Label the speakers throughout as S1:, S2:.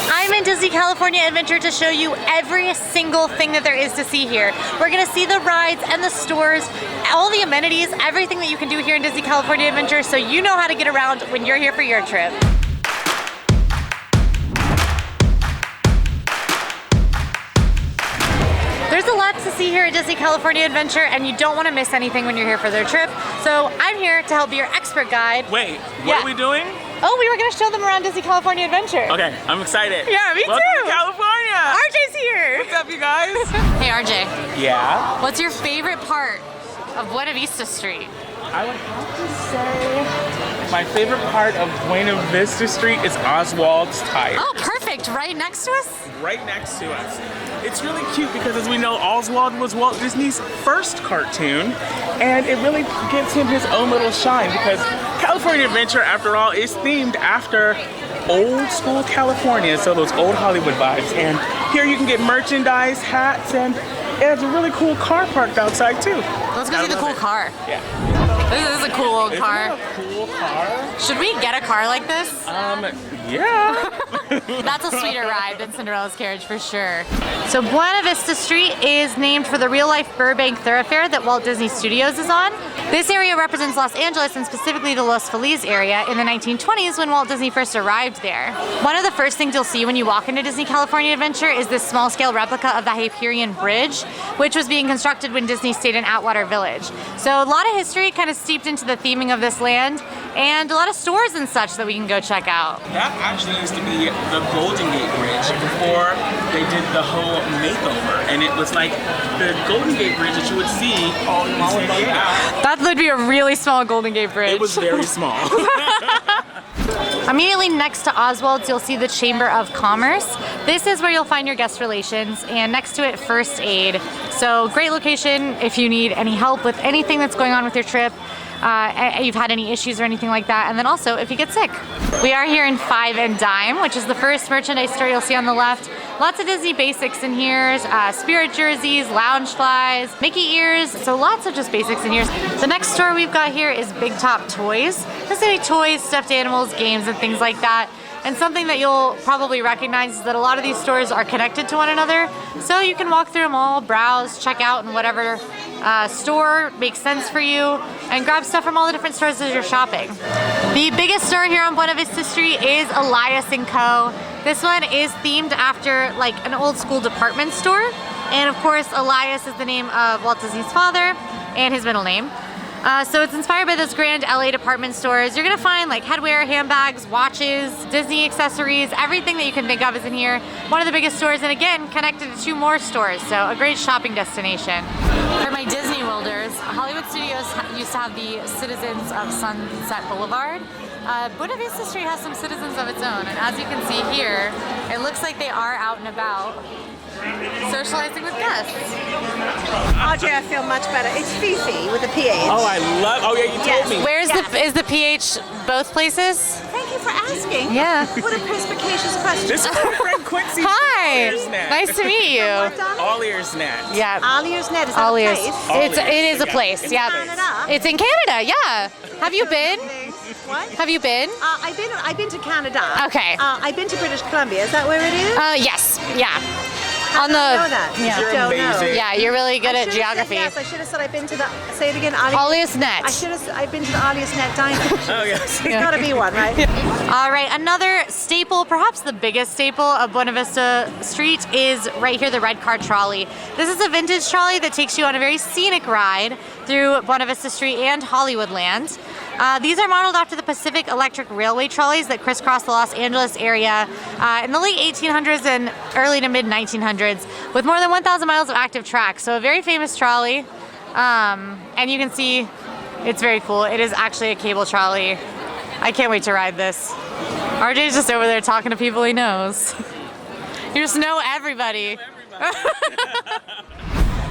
S1: I'm in Disney California Adventure to show you every single thing that there is to see here. We're gonna see the rides and the stores, all the amenities, everything that you can do here in Disney California Adventure, so you know how to get around when you're here for your trip. There's a lot to see here at Disney California Adventure, and you don't want to miss anything when you're here for their trip. So I'm here to help be your expert guide.
S2: Wait, what are we doing?
S1: Oh, we were going to show them around Disney California Adventure.
S2: Okay, I'm excited.
S1: Yeah, me
S2: Welcome
S1: too.
S2: to California.
S1: RJ's here.
S2: What's up, you guys?
S1: Hey, RJ.
S2: Yeah?
S1: What's your favorite part of Buena Vista Street?
S2: I would have to say my favorite part of Buena Vista Street is Oswald's Tire.
S1: Oh, perfect. Right next to us?
S2: Right next to us. It's really cute because, as we know, Oswald was Walt Disney's first cartoon, and it really gives him his own little shine because California Adventure, after all, is themed after old school California, so those old Hollywood vibes. And here you can get merchandise, hats, and it has a really cool car parked outside too.
S1: Let's go see the cool car.
S2: Yeah.
S1: This is a cool old car.
S2: Isn't it a cool car?
S1: Should we get a car like this?
S2: Yeah.
S1: That's a sweeter ride than Cinderella's carriage for sure. So Buena Vista Street is named for the real-life Burbank thoroughfare that Walt Disney Studios is on. This area represents Los Angeles and specifically the Los Feliz area in the 1920s when Walt Disney first arrived there. One of the first things you'll see when you walk into Disney California Adventure is this small-scale replica of the Hyperion Bridge, which was being constructed when Disney stayed in Atwater Village. So a lot of history kind of steeped into the theming of this land, and a lot of stores and such that we can go check out.
S2: That actually used to be the Golden Gate Bridge before they did the whole makeover, and it was like the Golden Gate Bridge that you would see in San Diego.
S1: That would be a really small Golden Gate Bridge.
S2: It was very small.
S1: Immediately next to Oswald's, you'll see the Chamber of Commerce. This is where you'll find your guest relations, and next to it, first aid. So great location if you need any help with anything that's going on with your trip, you've had any issues or anything like that, and then also if you get sick. We are here in Five and Dime, which is the first merchandise store you'll see on the left. Lots of Disney basics in here, Spirit jerseys, Loungeflies, Mickey ears, so lots of just basics in here. The next store we've got here is Big Top Toys. This is toys, stuffed animals, games, and things like that. And something that you'll probably recognize is that a lot of these stores are connected to one another, so you can walk through them all, browse, check out in whatever store makes sense for you, and grab stuff from all the different stores as you're shopping. The biggest store here on Buena Vista Street is AllEars & Co. This one is themed after like an old school department store, and of course AllEars is the name of Walt Disney's father and his middle name. So it's inspired by those grand LA department stores. You're gonna find like headwear, handbags, watches, Disney accessories, everything that you can think of is in here. One of the biggest stores, and again, connected to 2 more stores, so a great shopping destination. For my Disney Worlders, Hollywood Studios used to have the Citizens of Sunset Boulevard. Buena Vista Street has some citizens of its own, and as you can see here, it looks like they are out and about, socializing with guests.
S3: RJ, I feel much better. It's Fifi with a PH.
S2: Oh, I love. Oh, yeah, you told me.
S1: Where's is the PH both places?
S3: Thank you for asking.
S1: Yeah.
S3: What a perspicacious question.
S2: This is my friend Quincy.
S1: Hi.
S2: AllEars.net.
S1: Nice to meet you.
S2: AllEars.net.
S1: Yeah.
S3: AllEars.net, is that a place?
S1: It is a place. Yeah.
S3: Canada?
S1: It's in Canada. Yeah. Have you been?
S3: What?
S1: Have you been?
S3: I've been to Canada.
S1: Okay.
S3: I've been to British Columbia. Is that where it is?
S1: Yes. Yeah.
S3: How
S1: On
S3: do
S1: the.
S3: I know that?
S1: Yeah.
S2: You're
S3: Don't know.
S2: amazing.
S1: Yeah, you're really good
S3: I
S1: at
S3: should've said
S1: geography.
S3: yes, I should have said I've been to the. Say it again.
S1: AllEars.net.
S3: I've been to the AllEars.net diner.
S2: Oh, yes.
S3: There's got to be one, right?
S1: All right, another staple, perhaps the biggest staple of Buena Vista Street is right here, the red car trolley. This is a vintage trolley that takes you on a very scenic ride through Buena Vista Street and Hollywoodland. These are modeled after the Pacific Electric Railway trolleys that crisscross the Los Angeles area in the late 1800s and early to mid 1900s with more than 1,000 miles of active track. So a very famous trolley, and you can see it's very cool. It is actually a cable trolley. I can't wait to ride this. RJ's just over there talking to people he knows. You just know everybody.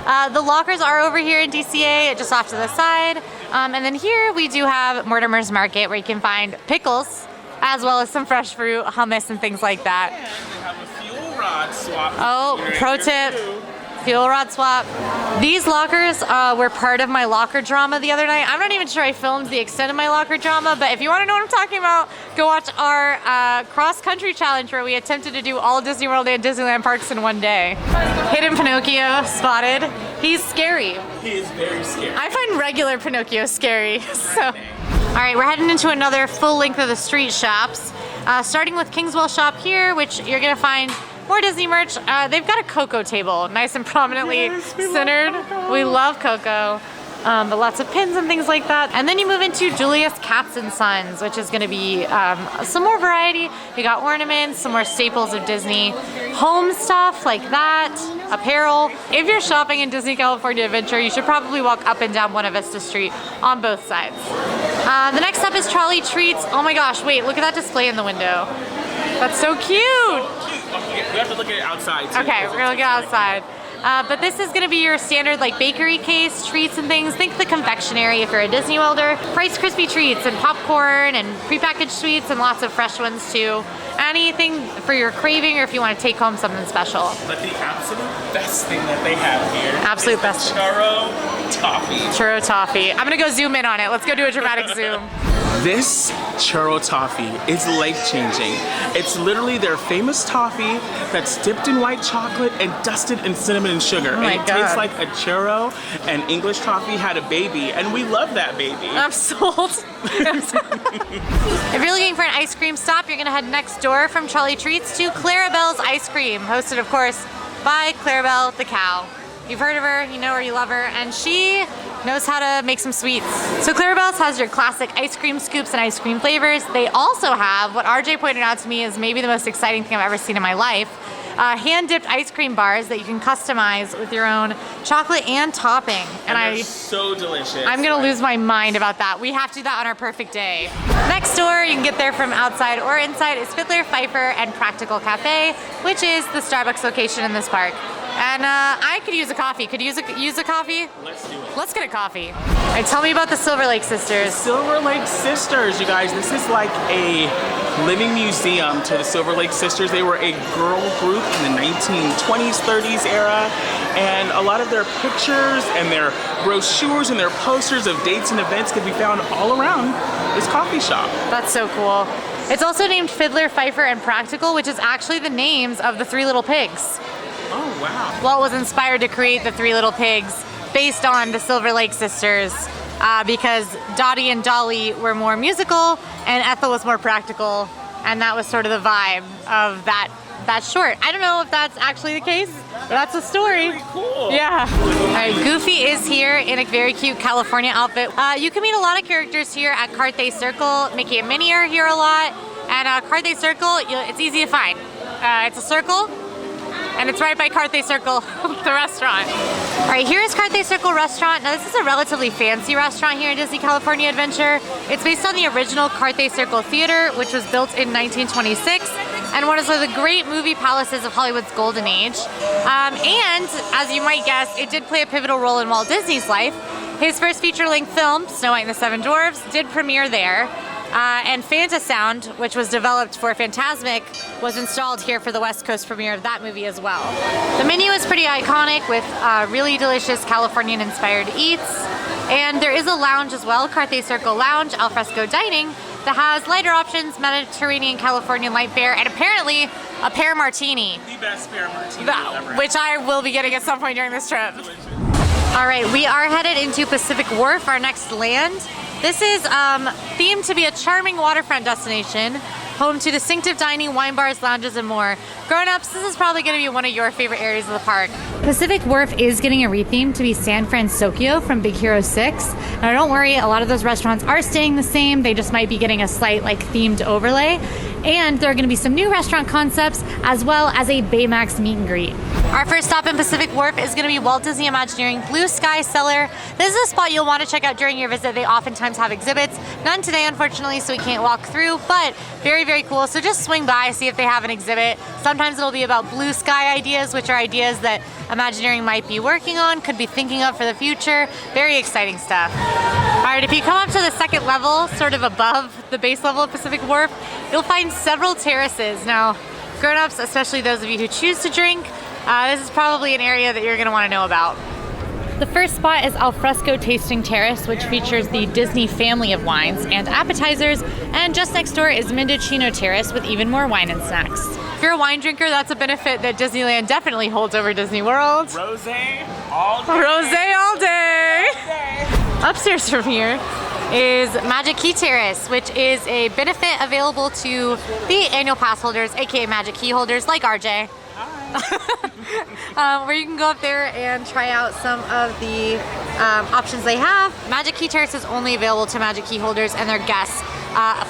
S1: The lockers are over here in DCA, just off to the side. And then here we do have Mortimer's Market where you can find pickles, as well as some fresh fruit, hummus, and things like that.
S2: And we have a fuel rod swap.
S1: Oh, pro tip. fuel rod swap. These lockers were part of my locker drama the other night. I'm not even sure I filmed the extent of my locker drama, but if you want to know what I'm talking about, go watch our cross-country challenge where we attempted to do all Disney World and Disneyland parks in one day. Hidden Pinocchio spotted. He's scary.
S2: He is very scary.
S1: I find regular Pinocchio scary. So, all right, we're heading into another full length of the street shops. Starting with Kingswell Shop here, which you're gonna find more Disney merch. They've got a cocoa table, nice and prominently centered. We love cocoa, but lots of pins and things like that. And then you move into Julius Katz & Sons, which is gonna be some more variety. We got ornaments, some more staples of Disney, home stuff like that, apparel. If you're shopping in Disney California Adventure, you should probably walk up and down Buena Vista Street on both sides. The next up is Trolley Treats. Oh my gosh, wait, look at that display in the window. That's so cute.
S2: We have to look at it outside too.
S1: Okay, we're gonna look outside. But this is gonna be your standard like bakery case, treats and things. Think the confectionery if you're a Disney Worlder. Rice Krispie treats and popcorn and prepackaged sweets and lots of fresh ones too. Anything for your craving or if you want to take home something special.
S2: But the absolute best thing that they have here
S1: Absolute
S2: is
S1: best.
S2: the churro toffee.
S1: Churro toffee. I'm gonna go zoom in on it. Let's go do a dramatic zoom.
S2: This churro toffee is life-changing. It's literally their famous toffee that's dipped in white chocolate and dusted in cinnamon and sugar.
S1: Oh my
S2: and it
S1: God.
S2: tastes like a churro, and English toffee had a baby, and we love that baby.
S1: I'm sold. If you're looking for an ice cream stop, you're gonna head next door from Trolley Treats to Clarabelle's Ice Cream, hosted of course by Clarabelle the cow. You've heard of her, you know her, you love her, and she knows how to make some sweets. So Clarabelle's has your classic ice cream scoops and ice cream flavors. They also have what RJ pointed out to me is maybe the most exciting thing I've ever seen in my life. Hand-dipped ice cream bars that you can customize with your own chocolate and topping.
S2: And they're so delicious.
S1: I'm gonna lose my mind about that. We have to do that on our perfect day. Next door, you can get there from outside or inside, is Fiddler, Pfeiffer, and Practical Cafe, which is the Starbucks location in this park. And I could use a coffee. Could you use a coffee?
S2: Let's do it.
S1: Let's get a coffee. All right, tell me about the Silver Lake Sisters.
S2: Silver Lake Sisters, you guys. This is like a living museum to the Silver Lake Sisters. They were a girl group in the 1920s, 30s era, and a lot of their pictures and their brochures and their posters of dates and events can be found all around this coffee shop.
S1: That's so cool. It's also named Fiddler, Pfeiffer, and Practical, which is actually the names of the Three Little Pigs.
S2: Oh, wow.
S1: Walt was inspired to create the Three Little Pigs based on the Silver Lake Sisters because Dottie and Dolly were more musical and Ethel was more practical, and that was sort of the vibe of that short. I don't know if that's actually the case, but that's the story.
S2: Really cool.
S1: Yeah. All right, Goofy is here in a very cute California outfit. You can meet a lot of characters here at Carthage Circle. Mickey and Minnie are here a lot, and Carthage Circle, it's easy to find. It's a circle, and it's right by Carthage Circle, the restaurant. All right, here's Carthage Circle Restaurant. Now this is a relatively fancy restaurant here in Disney California Adventure. It's based on the original Carthage Circle Theater, which was built in 1926, and one of the great movie palaces of Hollywood's golden age. And as you might guess, it did play a pivotal role in Walt Disney's life. His first feature-length film, Snow White and the Seven Dwarfs, did premiere there. And Fantasound, which was developed for Fantasmic, was installed here for the West Coast premiere of that movie as well. The menu is pretty iconic with really delicious Californian-inspired eats. And there is a lounge as well, Carthage Circle Lounge, alfresco dining, that has lighter options, Mediterranean Californian light beer, and apparently a pear martini.
S2: The best pear martini ever.
S1: Which I will be getting at some point during this trip. All right, we are headed into Pacific Wharf, our next land. This is themed to be a charming waterfront destination, home to distinctive dining, wine bars, lounges, and more. Grown-ups, this is probably going to be one of your favorite areas of the park. Pacific Wharf is getting a retheme to be San Francisco from Big Hero 6. Now don't worry, a lot of those restaurants are staying the same. They just might be getting a slight themed overlay. And there are going to be some new restaurant concepts as well as a Baymax meet and greet. Our first stop in Pacific Wharf is going to be Walt Disney Imagineering Blue Sky Cellar. This is a spot you'll want to check out during your visit. They oftentimes have exhibits. None today, unfortunately, so we can't walk through, but very, very cool. So just swing by, see if they have an exhibit. Sometimes it'll be about blue sky ideas, which are ideas that Imagineering might be working on, could be thinking of for the future. Very exciting stuff. All right, if you come up to the second level, sort of above the base level of Pacific Wharf, you'll find several terraces. Now, grown-ups, especially those of you who choose to drink, This is probably an area that you're gonna wanna know about. The first spot is Alfresco Tasting Terrace, which features the Disney family of wines and appetizers, and just next door is Mendocino Terrace with even more wine and snacks. If you're a wine drinker, that's a benefit that Disneyland definitely holds over Disney World.
S2: Rosé all day.
S1: Rosé all day. Upstairs from here is Magic Key Terrace, which is a benefit available to the annual pass holders, aka Magic Key holders like RJ. Where you can go up there and try out some of the options they have. Magic Key Terrace is only available to Magic Key holders and their guests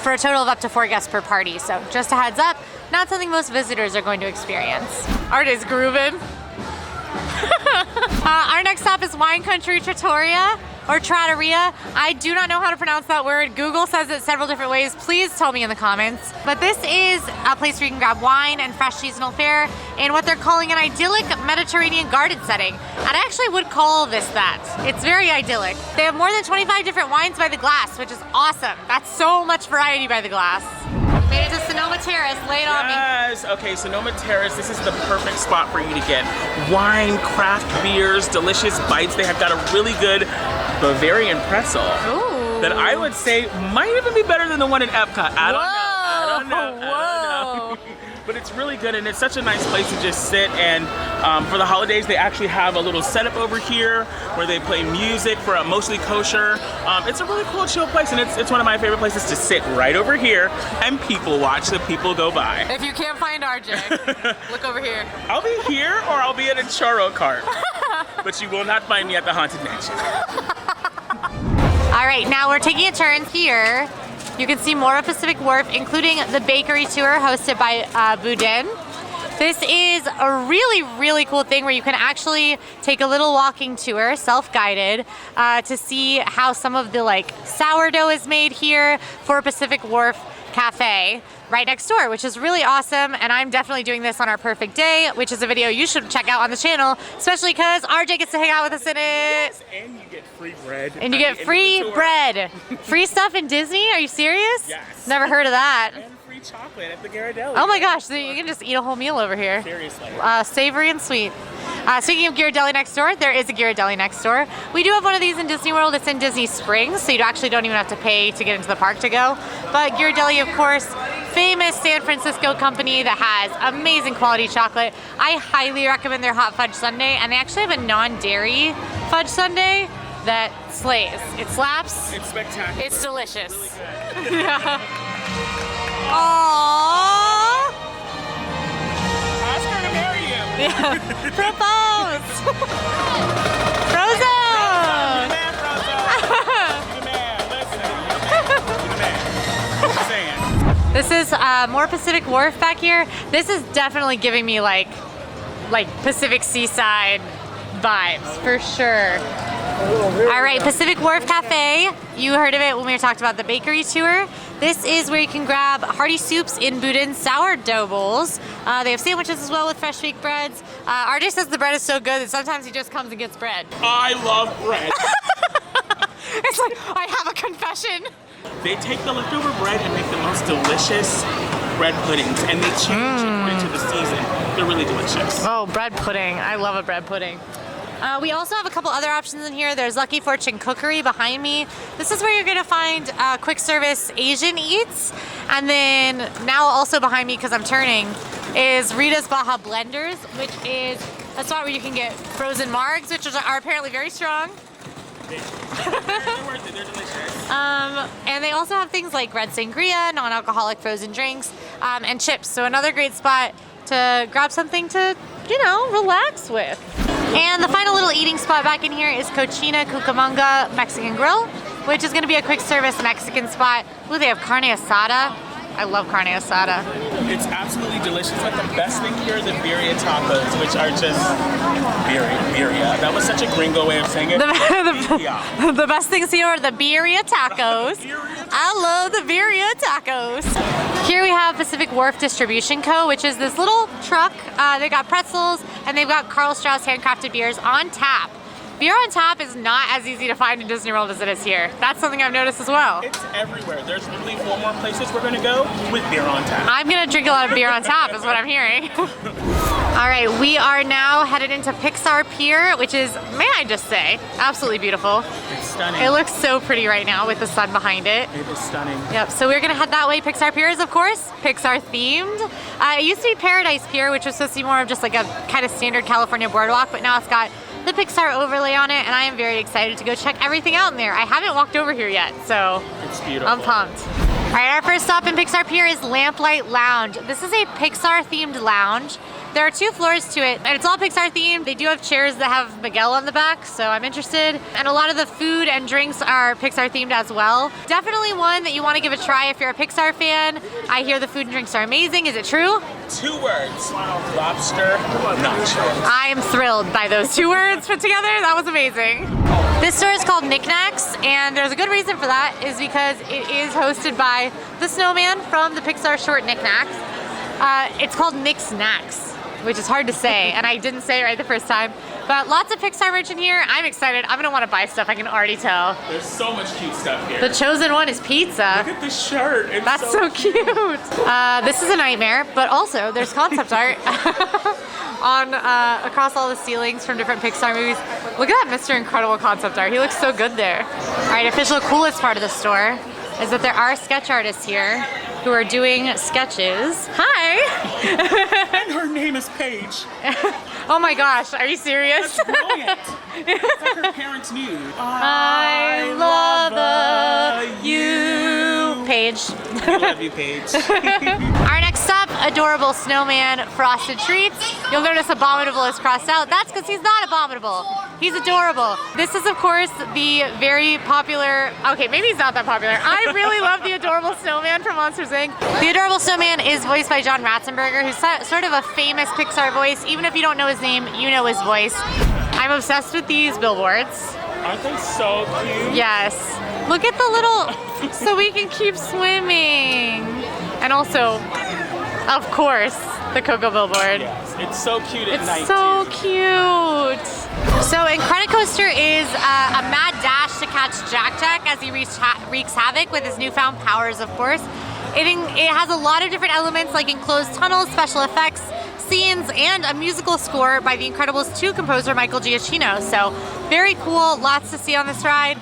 S1: for a total of up to 4 guests per party. So just a heads up, not something most visitors are going to experience. RJ's grooving. Our next stop is Wine Country Trattoria or Trattoria. I do not know how to pronounce that word. Google says it several different ways. Please tell me in the comments. But this is a place where you can grab wine and fresh seasonal fare in what they're calling an idyllic Mediterranean garden setting. And I actually would call this that. It's very idyllic. They have more than 25 different wines by the glass, which is awesome. That's so much variety by the glass. Made it to Sonoma Terrace. Lay it on me.
S2: Yes. Okay, Sonoma Terrace. This is the perfect spot for you to get wine, craft beers, delicious bites. They have got a really good Bavarian pretzel that I would say might even be better than the one in Epcot. I don't know. But it's really good, and it's such a nice place to just sit. And for the holidays, they actually have a little setup over here where they play music for a mostly kosher. It's a really cool, chill place, and it's one of my favorite places to sit right over here and people watch the people go by.
S1: If you can't find RJ, look over here.
S2: I'll be here, or I'll be at a churro cart, but you will not find me at the Haunted Mansion.
S1: All right, now we're taking a turn here. You can see more of Pacific Wharf, including the bakery tour hosted by Boudin. This is a really, really cool thing where you can actually take a little walking tour, self-guided, to see how some of the sourdough is made here for Pacific Wharf Cafe right next door, which is really awesome. And I'm definitely doing this on our perfect day, which is a video you should check out on the channel, especially because RJ gets to hang out with us in it.
S2: Yes, and you get free bread.
S1: And you get free bread. Free stuff in Disney? Are you serious?
S2: Yes.
S1: Never heard of that.
S2: And free chocolate at the Ghirardelli.
S1: Oh my gosh, so you can just eat a whole meal over here.
S2: Seriously.
S1: Savory and sweet. Speaking of Ghirardelli next door, there is a Ghirardelli next door. We do have one of these in Disney World. It's in Disney Springs, so you actually don't even have to pay to get into the park to go. But Ghirardelli, of course, famous San Francisco company that has amazing quality chocolate. I highly recommend their hot fudge sundae, and they actually have a non-dairy fudge sundae that slays. It slaps.
S2: It's spectacular.
S1: It's delicious.
S2: Really good.
S1: Aww.
S2: Ask her to marry you.
S1: Yeah. Propose. Frozen.
S2: You the man, Frozen. You the man. Listen. You the man. What you saying?
S1: This is more Pacific Wharf back here. This is definitely giving me like Pacific Seaside vibes for sure. All right, Pacific Wharf Cafe. You heard of it when we talked about the bakery tour. This is where you can grab hearty soups in Boudin sourdough bowls. They have sandwiches as well with fresh baked breads. RJ says the bread is so good that sometimes he just comes and gets bread.
S2: I love bread.
S1: It's like, I have a confession.
S2: They take the leftover bread and make the most delicious bread puddings, and they change according to the season. They're really delicious.
S1: Oh, bread pudding. I love a bread pudding. We also have a couple other options in here. There's Lucky Fortune Cookery behind me. This is where you're gonna find quick service Asian eats. And then now also behind me, because I'm turning, is Rita's Baja Blenders, which is a spot where you can get frozen margs, which are apparently very strong.
S2: They're worth it. They're delicious.
S1: And they also have things like red sangria, non-alcoholic frozen drinks, and chips. So another great spot to grab something to, relax with. And the final little eating spot back in here is Cochina Cucamonga Mexican Grill, which is going to be a quick service Mexican spot. Ooh, they have carne asada. I love carne asada.
S2: It's absolutely delicious. Like the best thing here are the birria tacos, which are just birria. That was such a gringo way of saying it.
S1: The best things here are the birria tacos. I love the birria tacos. Here we have Pacific Wharf Distribution Co., which is this little truck. They got pretzels and they've got Carl Strauss handcrafted beers on tap. Beer on tap is not as easy to find in Disney World as it is here. That's something I've noticed as well.
S2: It's everywhere. There's literally 4 more places we're gonna go with beer on tap.
S1: I'm gonna drink a lot of beer on tap is what I'm hearing. All right, we are now headed into Pixar Pier, which is, may I just say, absolutely beautiful.
S2: It's stunning.
S1: It looks so pretty right now with the sun behind it.
S2: It is stunning.
S1: Yep, so we're gonna head that way. Pixar Pier is, of course, Pixar themed. It used to be Paradise Pier, which was supposed to be more of just like a kind of standard California boardwalk, but now it's got the Pixar overlay on it, and I am very excited to go check everything out in there. I haven't walked over here yet, so
S2: It's beautiful.
S1: I'm pumped. All right, our first stop in Pixar Pier is Lamplight Lounge. This is a Pixar themed lounge. There are 2 floors to it, and it's all Pixar themed. They do have chairs that have Miguel on the back, so I'm interested. And a lot of the food and drinks are Pixar themed as well. Definitely one that you want to give a try if you're a Pixar fan. I hear the food and drinks are amazing. Is it true?
S2: 2 words. Lobster nachos.
S1: I am thrilled by those 2 words put together. That was amazing. This store is called Knickknacks, and there's a good reason for that, is because it is hosted by the snowman from the Pixar short Knickknacks. It's called Nick Snacks, which is hard to say, and I didn't say it right the first time. But lots of Pixar merch in here. I'm excited. I'm gonna want to buy stuff, I can already tell.
S2: There's so much cute stuff here.
S1: The chosen one is pizza.
S2: Look at this shirt. It's
S1: That's so cute. This is a nightmare, but also there's concept art on across all the ceilings from different Pixar movies. Look at that Mr. Incredible concept art. He looks so good there. All right, official coolest part of the store is that there are sketch artists here who are doing sketches. Hi!
S2: And her name is Paige.
S1: Oh my gosh, are you serious?
S2: That's brilliant. It's like her parents' nude.
S1: I love you. Paige.
S2: I love you, Paige.
S1: Our next stop, adorable snowman frosted treats. You'll notice abominable is crossed out. That's because he's not abominable. He's adorable. This is, of course, the very popular, okay, maybe he's not that popular. I really love the adorable snowman from Monsters, Inc. The adorable snowman is voiced by John Ratzenberger, who's sort of a famous Pixar voice. Even if you don't know his name, you know his voice. I'm obsessed with these billboards.
S2: Aren't they so cute?
S1: Yes. Look at the little, so we can keep swimming. And also, of course, the Coco billboard.
S2: Yes, it's so cute at night.
S1: It's so cute. So Incredicoaster is a mad dash to catch Jack as he wreaks havoc with his newfound powers, of course. It has a lot of different elements like enclosed tunnels, special effects, scenes, and a musical score by The Incredibles 2 composer Michael Giacchino. So very cool, lots to see on this ride.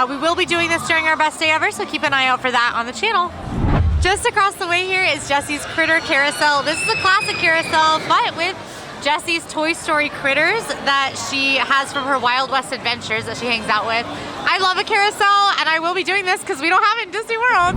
S1: We will be doing this during our best day ever, so keep an eye out for that on the channel. Just across the way here is Jessie's Critter Carousel. This is a classic carousel, but with Jessie's Toy Story critters that she has from her Wild West adventures that she hangs out with. I love a carousel, and I will be doing this because we don't have it in Disney World.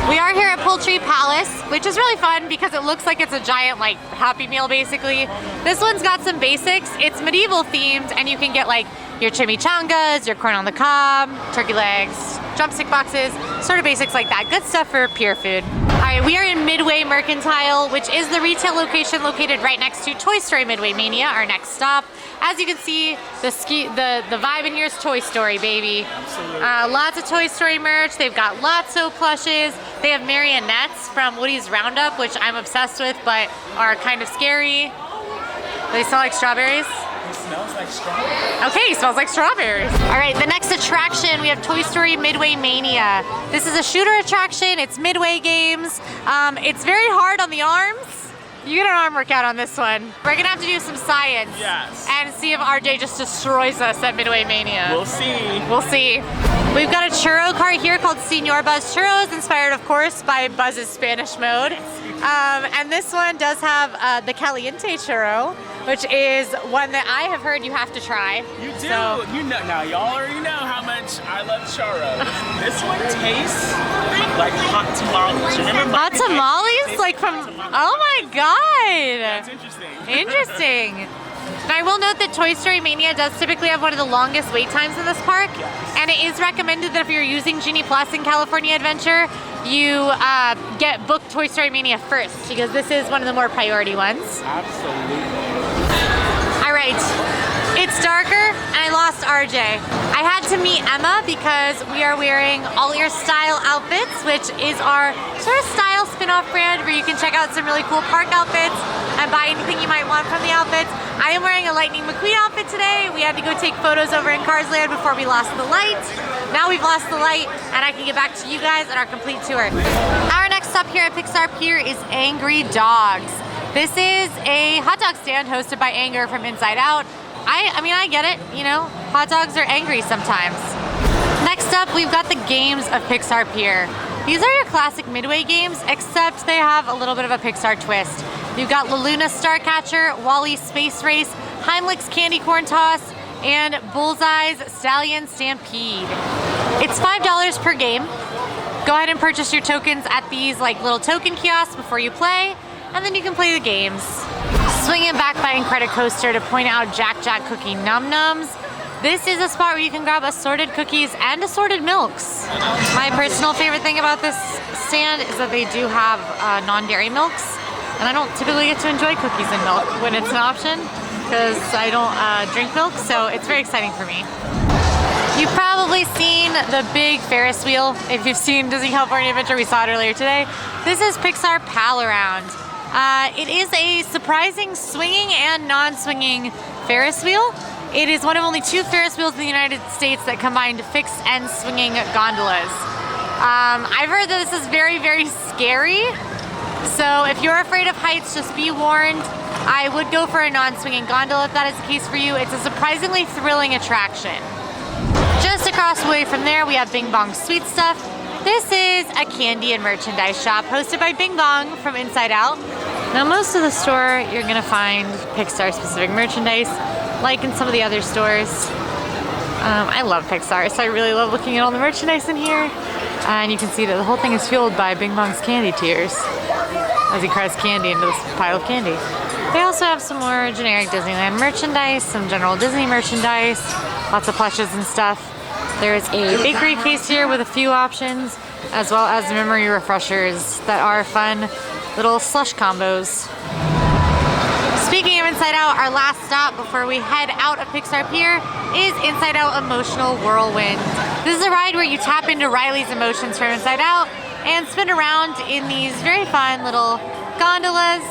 S1: We are here at Poultry Palace, which is really fun because it looks like it's a giant like Happy Meal basically. This one's got some basics. It's medieval themed, and you can get like your chimichangas, your corn on the cob, turkey legs, drumstick boxes, sort of basics like that. Good stuff for pier food. All right, we are in Midway Mercantile, which is the retail location located right next to Toy Story Midway Mania, our next stop. As you can see, the vibe in here is Toy Story, baby.
S2: Absolutely.
S1: Lots of Toy Story merch. They've got Lotso plushes. They have marionettes from Woody's Roundup, which I'm obsessed with, but are kind of scary. They smell like strawberries.
S2: It smells like strawberries.
S1: Okay, smells like strawberries. All right, the next attraction, we have Toy Story Midway Mania. This is a shooter attraction. It's Midway games. It's very hard on the arms. You get an arm workout on this one. We're gonna have to do some science.
S2: Yes.
S1: And see if RJ just destroys us at Midway Mania.
S2: We'll see.
S1: We'll see. We've got a churro cart here called Señor Buzz Churros, inspired, of course, by Buzz's Spanish mode. And this one does have the Caliente churro, which is one that I have heard you have to try.
S2: You do.
S1: So,
S2: You know, now y'all already know how much I love churros. This one tastes like hot tamales. Remember
S1: hot tamales? Like from, oh my God.
S2: That's interesting.
S1: Interesting. And I will note that Toy Story Mania does typically have one of the longest wait times in this park. And it is recommended that if you're using Genie Plus in California Adventure, you get booked Toy Story Mania first, because this is one of the more priority ones.
S2: Absolutely.
S1: All right, it's darker and I lost RJ. I had to meet Emma because we are wearing AllEars style outfits, which is our sort of style spin-off brand where you can check out some really cool park outfits. and buy anything you might want from the outfits. I am wearing a Lightning McQueen outfit today. We had to go take photos over in Cars Land before we lost the light. Now we've lost the light, and I can get back to you guys on our complete tour. Our next stop here at Pixar Pier is Angry Dogs. This is a hot dog stand hosted by Anger from Inside Out. I mean, I get it, you know, hot dogs are angry sometimes. Next up, we've got the games of Pixar Pier. These are your classic Midway games, except they have a little bit of a Pixar twist. You've got La Luna Starcatcher, Wally's Space Race, Heimlich's Candy Corn Toss, and Bullseye's Stallion Stampede. It's $5 per game. Go ahead and purchase your tokens at these like little token kiosks before you play, and then you can play the games. Swinging back by Incredicoaster to point out Jack Jack Cookie Num Nums. This is a spot where you can grab assorted cookies and assorted milks. My personal favorite thing about this stand is that they do have non-dairy milks, and I don't typically get to enjoy cookies and milk when it's an option because I don't drink milk, so it's very exciting for me. You've probably seen the big Ferris wheel. If you've seen Disney California Adventure, we saw it earlier today. This is Pixar Pal Around. It is a surprising swinging and non-swinging Ferris wheel. It is one of only 2 Ferris wheels in the United States that combined fixed and swinging gondolas. I've heard that this is very, very scary. So if you're afraid of heights, just be warned. I would go for a non-swinging gondola if that is the case for you. It's a surprisingly thrilling attraction. Just across the way from there, we have Bing Bong Sweet Stuff. This is a candy and merchandise shop hosted by Bing Bong from Inside Out. Now most of the store, you're gonna find Pixar specific merchandise, like in some of the other stores. I love Pixar, so I really love looking at all the merchandise in here. And you can see that the whole thing is fueled by Bing Bong's candy tears as he cries candy into this pile of candy. They also have some more generic Disneyland merchandise, some general Disney merchandise, lots of plushes and stuff. There's a bakery case here with a few options, as well as memory refreshers that are fun little slush combos. Speaking of Inside Out, our last stop before we head out of Pixar Pier is Inside Out Emotional Whirlwind. This is a ride where you tap into Riley's emotions from Inside Out and spin around in these very fun little gondolas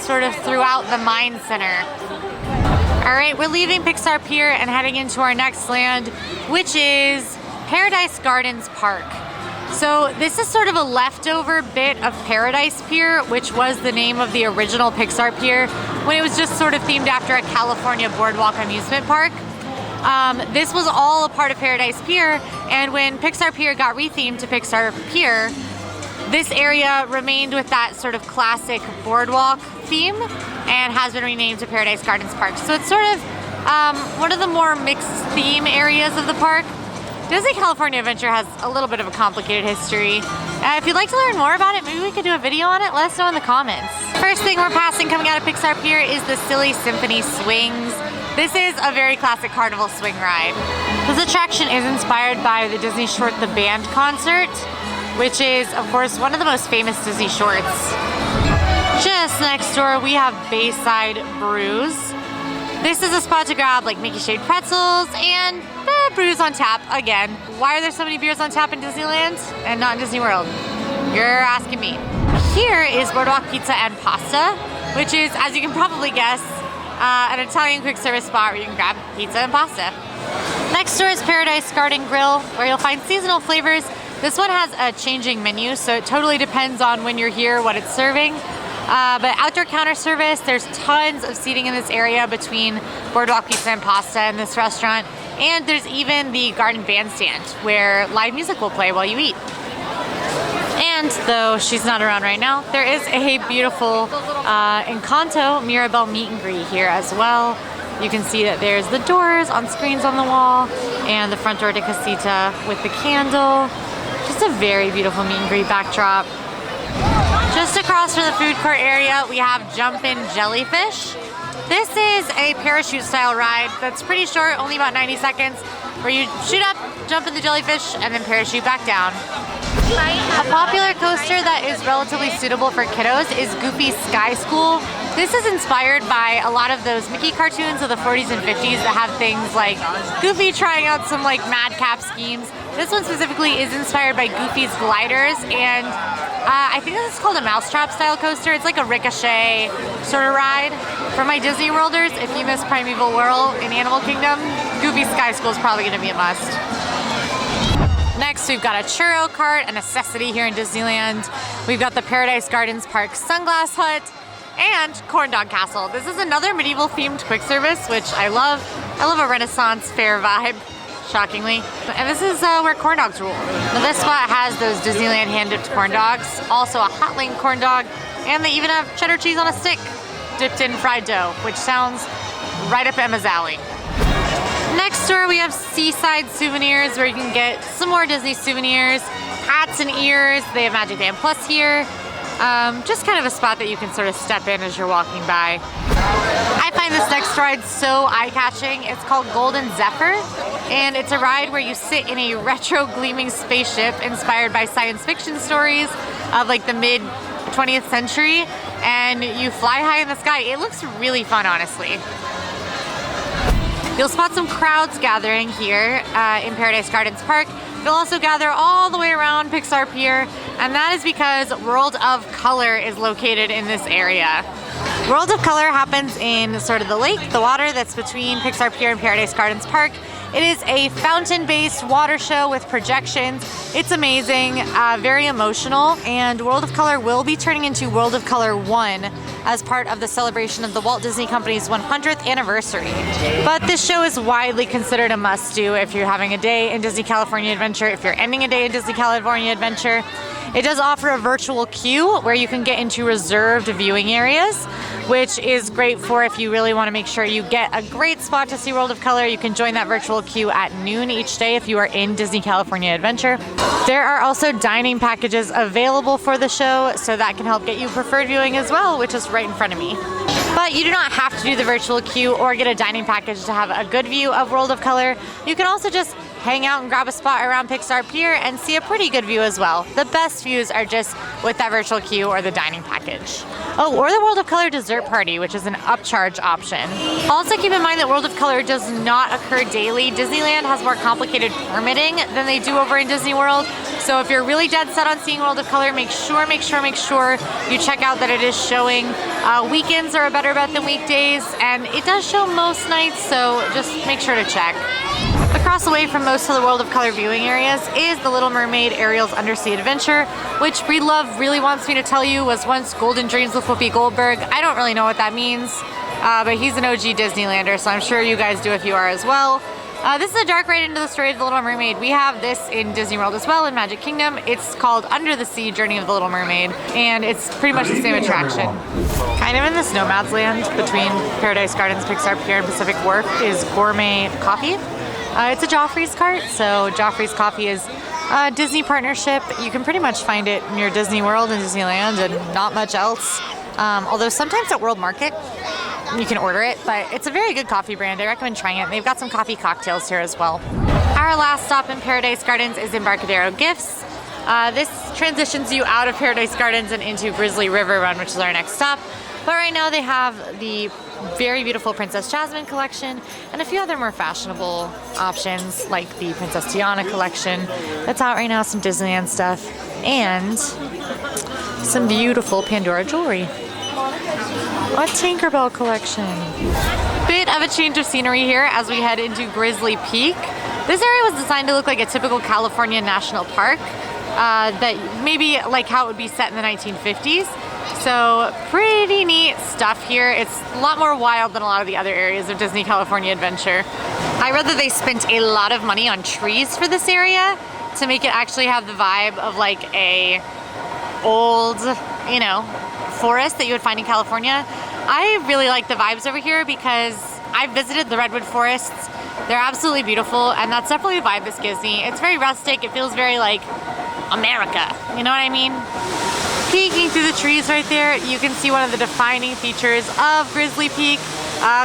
S1: sort of throughout the Mine Center. All right, we're leaving Pixar Pier and heading into our next land, which is Paradise Gardens Park. So this is sort of a leftover bit of Paradise Pier, which was the name of the original Pixar Pier when it was just sort of themed after a California boardwalk amusement park. This was all a part of Paradise Pier, and when Pixar Pier got rethemed to Pixar Pier, this area remained with that sort of classic boardwalk theme and has been renamed to Paradise Gardens Park. So it's sort of one of the more mixed theme areas of the park. Disney California Adventure has a little bit of a complicated history. If you'd like to learn more about it, maybe we could do a video on it. Let us know in the comments. First thing we're passing coming out of Pixar Pier is the Silly Symphony Swings. This is a very classic carnival swing ride. This attraction is inspired by the Disney short The Band concert, which is, of course, one of the most famous Disney shorts. Just next door, we have Bayside Brews. This is a spot to grab like Mickey Shade pretzels and brews on tap again. Why are there so many beers on tap in Disneyland and not in Disney World? You're asking me. Here is Boardwalk Pizza and Pasta, which is, as you can probably guess, an Italian quick service spot where you can grab pizza and pasta. Next door is Paradise Garden Grill, where you'll find seasonal flavors. This one has a changing menu, so it totally depends on when you're here, what it's serving. But outdoor counter service, there's tons of seating in this area between Boardwalk Pizza and Pasta and this restaurant. And there's even the garden bandstand where live music will play while you eat. And though she's not around right now, there is a beautiful Encanto Mirabel meet and greet here as well. You can see that there's the doors on screens on the wall and the front door to Casita with the candle. Just a very beautiful meet and greet backdrop. Just across from the food court area, we have Jumpin' Jellyfish. This is a parachute style ride that's pretty short, only about 90 seconds, where you shoot up, jump in the jellyfish, and then parachute back down. A popular coaster that is relatively suitable for kiddos is Goofy's Sky School. This is inspired by a lot of those Mickey cartoons of the 40s and 50s that have things like Goofy trying out some like madcap schemes. This one specifically is inspired by Goofy's gliders, and I think this is called a mousetrap style coaster. It's like a ricochet sort of ride. For my Disney Worlders, if you miss Primeval Whirl in Animal Kingdom, Goofy Sky School is probably gonna be a must. Next, we've got a churro cart, a necessity here in Disneyland. We've got the Paradise Gardens Park Sunglass Hut and Corn Dog Castle. This is another medieval themed quick service, which I love. I love a Renaissance fair vibe, shockingly. And this is where corn dogs rule. Now this spot has those Disneyland hand-dipped corn dogs, also a hot link corn dog, and they even have cheddar cheese on a stick dipped in fried dough, which sounds right up Emma's alley. Next door we have Seaside Souvenirs, where you can get some more Disney souvenirs, hats and ears. They have Magic Band Plus here. Just kind of a spot that you can sort of step in as you're walking by. I find this next ride so eye-catching. It's called Golden Zephyr, and it's a ride where you sit in a retro gleaming spaceship inspired by science fiction stories of like the mid 20th century, and you fly high in the sky. It looks really fun, honestly. You'll spot some crowds gathering here in Paradise Gardens Park. They'll also gather all the way around Pixar Pier, and that is because World of Color is located in this area. World of Color happens in sort of the lake, the water that's between Pixar Pier and Paradise Gardens Park. It is a fountain-based water show with projections. It's amazing, very emotional, and World of Color will be turning into World of Color 1 as part of the celebration of the Walt Disney Company's 100th anniversary. But this show is widely considered a must-do if you're having a day in Disney California Adventure, if you're ending a day in Disney California Adventure. It does offer a virtual queue where you can get into reserved viewing areas, which is great for if you really want to make sure you get a great spot to see World of Color. You can join that virtual queue at noon each day if you are in Disney California Adventure. There are also dining packages available for the show, so that can help get you preferred viewing as well, which is right in front of me. But you do not have to do the virtual queue or get a dining package to have a good view of World of Color. You can also just hang out and grab a spot around Pixar Pier and see a pretty good view as well. The best views are just with that virtual queue or the dining package. Oh, or the World of Color dessert party, which is an upcharge option. Also keep in mind that World of Color does not occur daily. Disneyland has more complicated permitting than they do over in Disney World. So if you're really dead set on seeing World of Color, make sure you check out that it is showing weekends are a better bet than weekdays, and it does show most nights, so just make sure to check. Across the way from most of the World of Color viewing areas is the Little Mermaid Ariel's Undersea Adventure, which Breedlove really wants me to tell you was once Golden Dreams with Whoopi Goldberg. I don't really know what that means, but he's an OG Disneylander, so I'm sure you guys do if you are as well. This is a dark ride into the story of the Little Mermaid. We have this in Disney World as well, in Magic Kingdom. It's called Under the Sea Journey of the Little Mermaid, and it's pretty much the same attraction. Kind of in this nomad's land between Paradise Gardens, Pixar Pier, and Pacific Wharf is Gourmet Coffee. It's a Joffrey's cart, so Joffrey's Coffee is a Disney partnership. You can pretty much find it near Disney World and Disneyland and not much else. Although sometimes at World Market, you can order it, but it's a very good coffee brand. I recommend trying it. And they've got some coffee cocktails here as well. Our last stop in Paradise Gardens is Embarcadero Gifts. This transitions you out of Paradise Gardens and into Grizzly River Run, which is our next stop. But right now they have the very beautiful Princess Jasmine collection and a few other more fashionable options like the Princess Tiana collection that's out right now, some Disneyland stuff, and some beautiful Pandora jewelry. A Tinkerbell collection. Bit of a change of scenery here as we head into Grizzly Peak. This area was designed to look like a typical California national park, that maybe like how it would be set in the 1950s. So pretty neat stuff here. It's a lot more wild than a lot of the other areas of Disney California Adventure. I read that they spent a lot of money on trees for this area to make it actually have the vibe of like a old, you know, forest that you would find in California. I really like the vibes over here because I've visited the redwood forests. They're absolutely beautiful, and that's definitely the vibe this gives me. It's very rustic. It feels very like America, you know what I mean? Peeking through the trees right there, you can see one of the defining features of Grizzly Peak.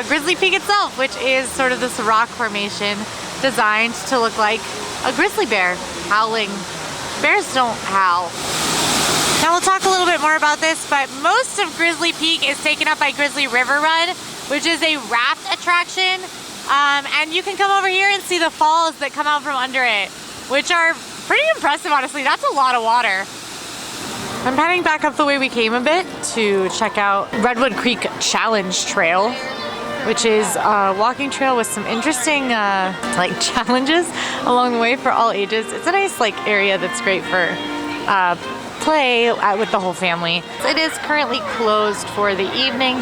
S1: Grizzly Peak itself, which is sort of this rock formation designed to look like a grizzly bear howling. Bears don't howl. Now we'll talk a little bit more about this, but most of Grizzly Peak is taken up by Grizzly River Run, which is a raft attraction. And you can come over here and see the falls that come out from under it, which are pretty impressive, honestly. That's a lot of water. I'm heading back up the way we came a bit to check out Redwood Creek Challenge Trail, which is a walking trail with some interesting like challenges along the way for all ages. It's a nice like area that's great for play with the whole family. It is currently closed for the evening,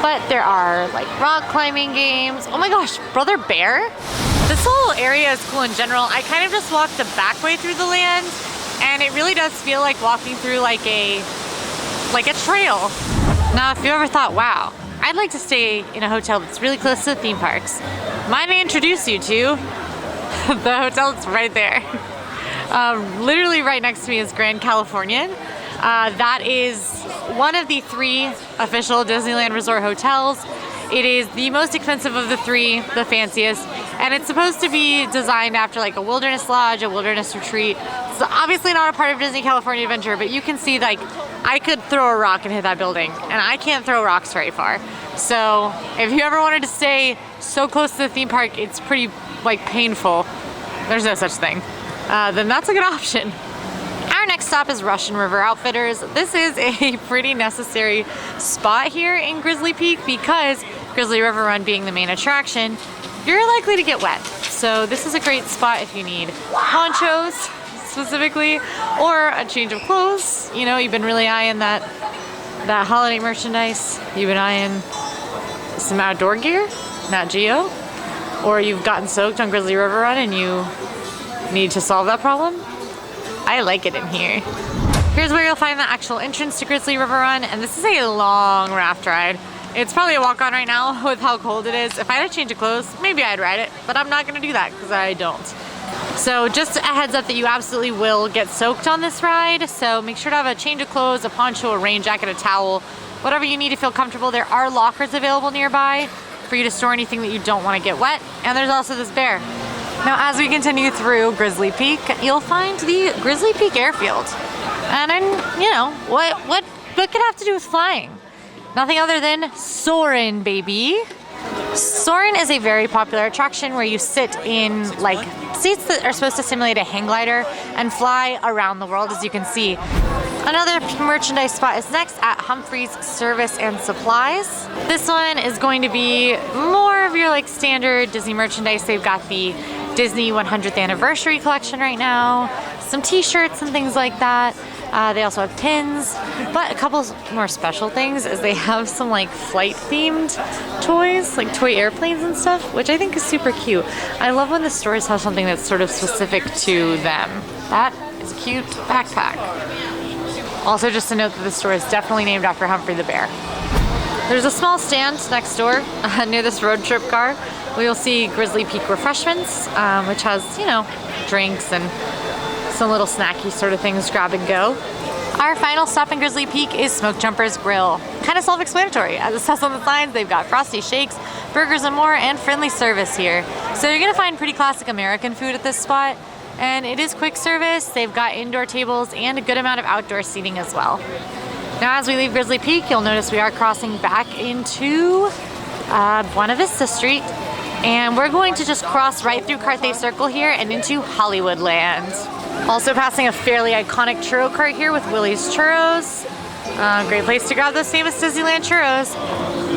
S1: but there are like rock climbing games. Oh my gosh, Brother Bear? This whole area is cool in general. I kind of just walked the back way through the land, and it really does feel like walking through like a trail. Now, if you ever thought, wow, I'd like to stay in a hotel that's really close to the theme parks, might I introduce you to the hotel that's right there. Literally right next to me is Grand Californian. That is one of the 3 official Disneyland Resort hotels. It is the most expensive of the 3, the fanciest, and it's supposed to be designed after like a wilderness lodge, a wilderness retreat. It's obviously not a part of Disney California Adventure, but you can see like I could throw a rock and hit that building, and I can't throw rocks very far. So if you ever wanted to stay so close to the theme park, it's pretty like painful. There's no such thing. Then that's a good option. Our next stop is Russian River Outfitters. This is a pretty necessary spot here in Grizzly Peak because Grizzly River Run being the main attraction, you're likely to get wet. So this is a great spot if you need ponchos specifically, or a change of clothes. You know, you've been really eyeing that holiday merchandise. You've been eyeing some outdoor gear, Nat Geo, or you've gotten soaked on Grizzly River Run and you need to solve that problem. I like it in here. Here's where you'll find the actual entrance to Grizzly River Run, and this is a long raft ride. It's probably a walk-on right now with how cold it is. If I had a change of clothes, maybe I'd ride it, but I'm not gonna do that because I don't. So just a heads up that you absolutely will get soaked on this ride, so make sure to have a change of clothes, a poncho, a rain jacket, a towel, whatever you need to feel comfortable. There are lockers available nearby for you to store anything that you don't want to get wet, and there's also this bear. Now, as we continue through Grizzly Peak, you'll find the Grizzly Peak Airfield. And you know, what could have to do with flying? Nothing other than soarin', baby. Soarin' is a very popular attraction where you sit in like seats that are supposed to simulate a hang glider and fly around the world, as you can see. Another merchandise spot is next at Humphrey's Service and Supplies. This one is going to be more of your like standard Disney merchandise. They've got the Disney 100th anniversary collection right now, some t-shirts and things like that. They also have pins, but a couple more special things is they have some like flight themed toys, like toy airplanes and stuff, which I think is super cute. I love when the stores have something that's sort of specific to them. That is a cute backpack. Also, just to note that the store is definitely named after Humphrey the Bear. There's a small stand next door near this road trip car where you'll see Grizzly Peak Refreshments, which has, you know, drinks and some little snacky sort of things, grab and go. Our final stop in Grizzly Peak is Smoke Jumper's Grill. Kind of self-explanatory. As it says on the signs, they've got frosty shakes, burgers and more, and friendly service here. So you're gonna find pretty classic American food at this spot, and it is quick service. They've got indoor tables and a good amount of outdoor seating as well. Now, as we leave Grizzly Peak, you'll notice we are crossing back into Buena Vista Street, and we're going to just cross right through Carthage Circle here and into Hollywoodland. Also passing a fairly iconic churro cart here with Willie's Churros. Great place to grab those famous Disneyland churros.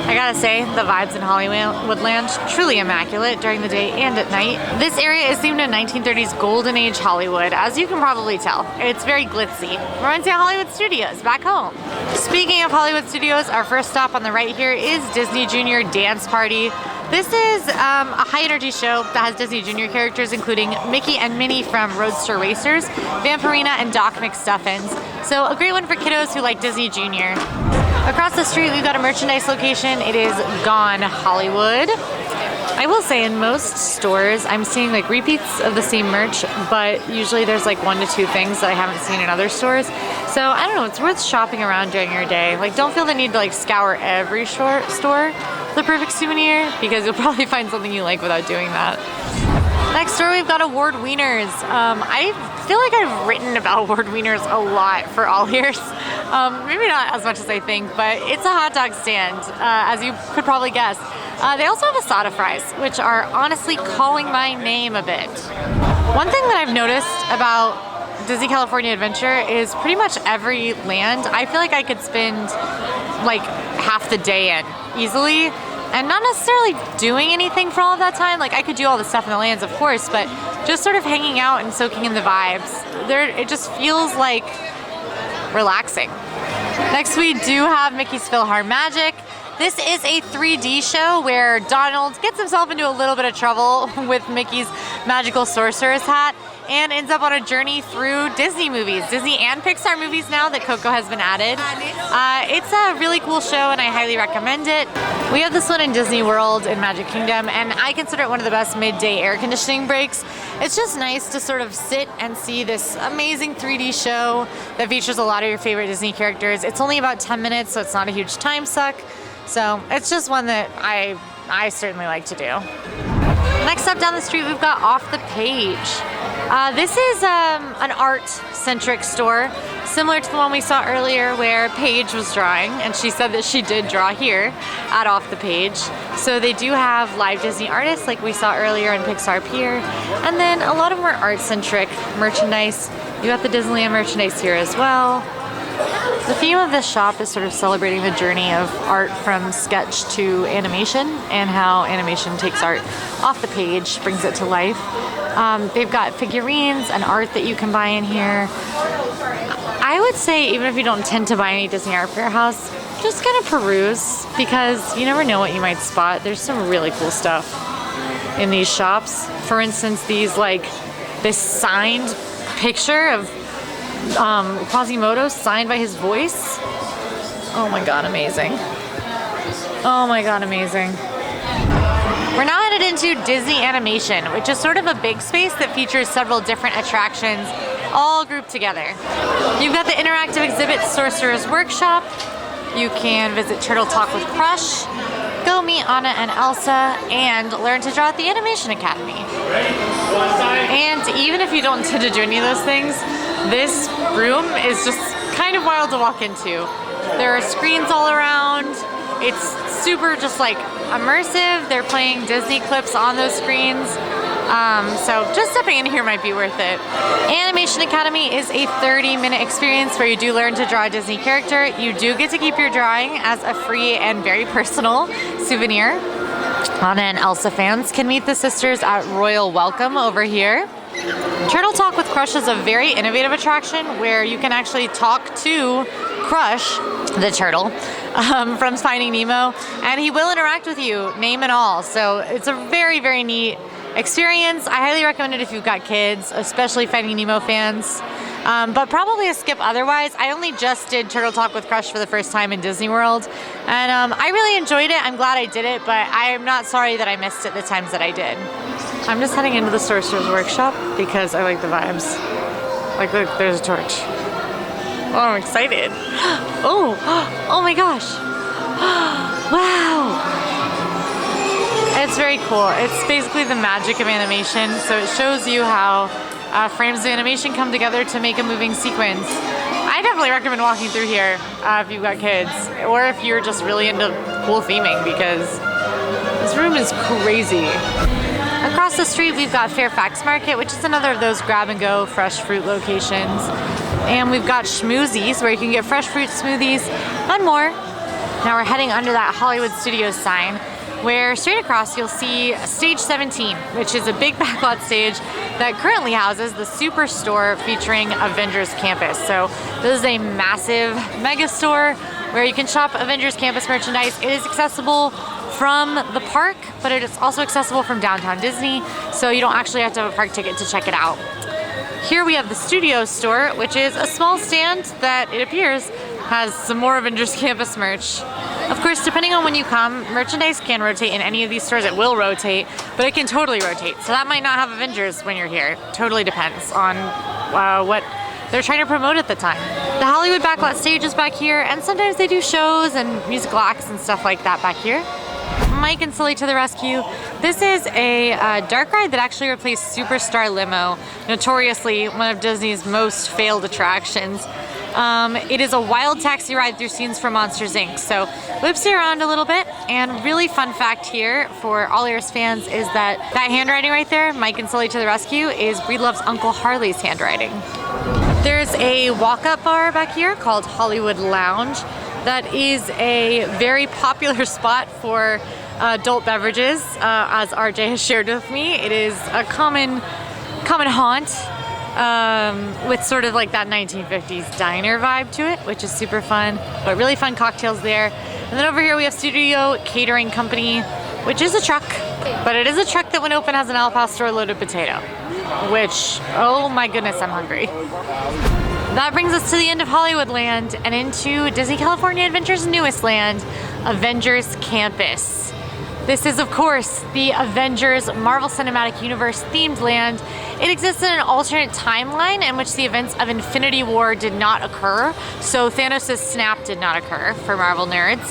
S1: I gotta say, the vibes in Hollywoodland, truly immaculate during the day and at night. This area is themed in 1930s Golden Age Hollywood, as you can probably tell. It's very glitzy. Reminds me of Hollywood Studios back home. Speaking of Hollywood Studios, our first stop on the right here is Disney Junior Dance Party. This is a high-energy show that has Disney Junior characters, including Mickey and Minnie from Roadster Racers, Vampirina, and Doc McStuffins. So a great one for kiddos who like Disney Junior. Across the street, we've got a merchandise location. It is Gone Hollywood. I will say in most stores, I'm seeing like repeats of the same merch, but usually there's like 1 to 2 things that I haven't seen in other stores. So I don't know, it's worth shopping around during your day. Like, don't feel the need to like scour every store for the perfect souvenir, because you'll probably find something you like without doing that. Next door, we've got Award Wieners. I feel like I've written about Award Wieners a lot for AllEars. Maybe not as much as I think, but it's a hot dog stand, as you could probably guess. They also have asada fries, which are honestly calling my name a bit. One thing that I've noticed about Disney California Adventure is pretty much every land. I feel like I could spend like half the day in easily and not necessarily doing anything for all of that time. Like I could do all the stuff in the lands, of course, but just sort of hanging out and soaking in the vibes. It just feels like relaxing. Next we do have Mickey's PhilharMagic. This is a 3D show where Donald gets himself into a little bit of trouble with Mickey's magical sorcerer's hat and ends up on a journey through Disney movies, Disney and Pixar movies now that Coco has been added. It's a really cool show and I highly recommend it. We have this one in Disney World in Magic Kingdom and I consider it one of the best midday air conditioning breaks. It's just nice to sort of sit and see this amazing 3D show that features a lot of your favorite Disney characters. It's only about 10 minutes, so it's not a huge time suck. So it's just one that I certainly like to do. Next up down the street, we've got Off the Page. This is an art-centric store, similar to the one we saw earlier where Paige was drawing, and she said that she did draw here at Off the Page. So they do have live Disney artists like we saw earlier in Pixar Pier, and then a lot of more art-centric merchandise. You got the Disneyland merchandise here as well. The theme of this shop is sort of celebrating the journey of art from sketch to animation and how animation takes art off the page, brings it to life. They've got figurines and art that you can buy in here. I would say even if you don't intend to buy any Disney Art Fair house, just kind of peruse because you never know what you might spot. There's some really cool stuff in these shops. For instance, this signed picture of Quasimodo signed by his voice. Oh my god, amazing. Oh my god, amazing. We're now headed into Disney Animation, which is sort of a big space that features several different attractions all grouped together. You've got the interactive exhibit Sorcerer's Workshop. You can visit Turtle Talk with Crush, go meet Anna and Elsa, and learn to draw at the Animation Academy. And even if you don't intend to do any of those things, this room is just kind of wild to walk into. There are screens all around. It's super just like immersive. They're playing Disney clips on those screens. So just stepping in here might be worth it. Animation Academy is a 30-minute experience where you do learn to draw a Disney character. You do get to keep your drawing as a free and very personal souvenir. Anna and Elsa fans can meet the sisters at Royal Welcome over here. Turtle Talk with Crush is a very innovative attraction where you can actually talk to Crush, the turtle, from Finding Nemo, and he will interact with you, name and all. So it's a very, very neat experience. I highly recommend it if you've got kids, especially Finding Nemo fans. But probably a skip otherwise. I only just did Turtle Talk with Crush for the first time in Disney World, and I really enjoyed it. I'm glad I did it, but I'm not sorry that I missed it the times that I did. I'm just heading into the Sorcerer's Workshop because I like the vibes. Like, look, there's a torch. Oh, I'm excited. Oh my gosh. Wow. It's very cool. It's basically the magic of animation. So it shows you how frames of animation come together to make a moving sequence. I definitely recommend walking through here if you've got kids, or if you're just really into cool theming, because this room is crazy. Across the street, we've got Fairfax Market, which is another of those grab-and-go fresh fruit locations. And we've got Schmoozies, where you can get fresh fruit smoothies and more. Now we're heading under that Hollywood Studios sign, where straight across you'll see Stage 17, which is a big backlot stage that currently houses the Superstore featuring Avengers Campus. So this is a massive mega store where you can shop Avengers Campus merchandise. It is accessible from the park, but it is also accessible from downtown Disney, so you don't actually have to have a park ticket to check it out. Here we have the Studio Store, which is a small stand that it appears has some more Avengers Campus merch. Of course, depending on when you come, merchandise can rotate in any of these stores. It will rotate, but it can totally rotate. So that might not have Avengers when you're here. Totally depends on what they're trying to promote at the time. The Hollywood backlot stage is back here, and sometimes they do shows and musical acts and stuff like that back here. Mike and Sully to the rescue. This is a dark ride that actually replaced Superstar Limo, notoriously one of Disney's most failed attractions. It is a wild taxi ride through scenes from Monsters, Inc. So whips you around a little bit, and really fun fact here for AllEars fans is that handwriting right there, Mike and Sully to the rescue, is Breedlove's Uncle Harley's handwriting. There's a walk-up bar back here called Hollywood Lounge. That is a very popular spot for adult beverages, as RJ has shared with me. It is a common haunt with sort of like that 1950s diner vibe to it, which is super fun, but really fun cocktails there. And then over here we have Studio Catering Company, which is a truck, but it is a truck that when open has an al pastor loaded potato, which, oh my goodness, I'm hungry. That brings us to the end of Hollywoodland and into Disney California Adventure's newest land, Avengers Campus. This is, of course, the Avengers Marvel Cinematic Universe themed land. It exists in an alternate timeline in which the events of Infinity War did not occur. So Thanos' snap did not occur for Marvel nerds.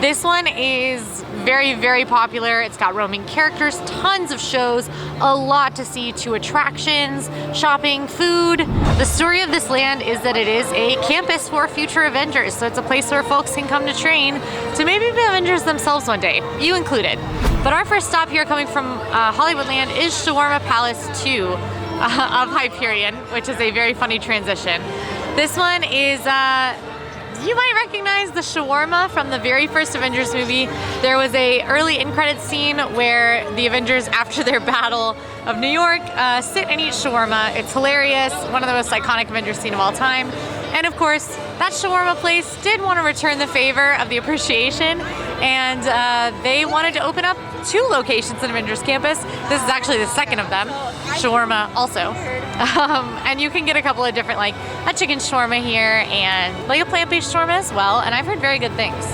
S1: This one is very, very popular. It's got roaming characters, tons of shows, a lot to see, 2 attractions, shopping, food. The story of this land is that it is a campus for future Avengers. So it's a place where folks can come to train to maybe be Avengers themselves one day, you included. But our first stop here coming from Hollywoodland is Shawarma Palace 2 of Hyperion, which is a very funny transition. This one is, you might recognize the shawarma from the very first Avengers movie. There was a early in-credits scene where the Avengers, after their battle of New York, sit and eat shawarma. It's hilarious, one of the most iconic Avengers scene of all time. And of course, that shawarma place did want to return the favor of the appreciation, and they wanted to open up 2 locations in Avengers Campus. This is actually the second of them, shawarma also. And you can get a couple of different, like a chicken shawarma here and like a plant-based shawarma as well, and I've heard very good things.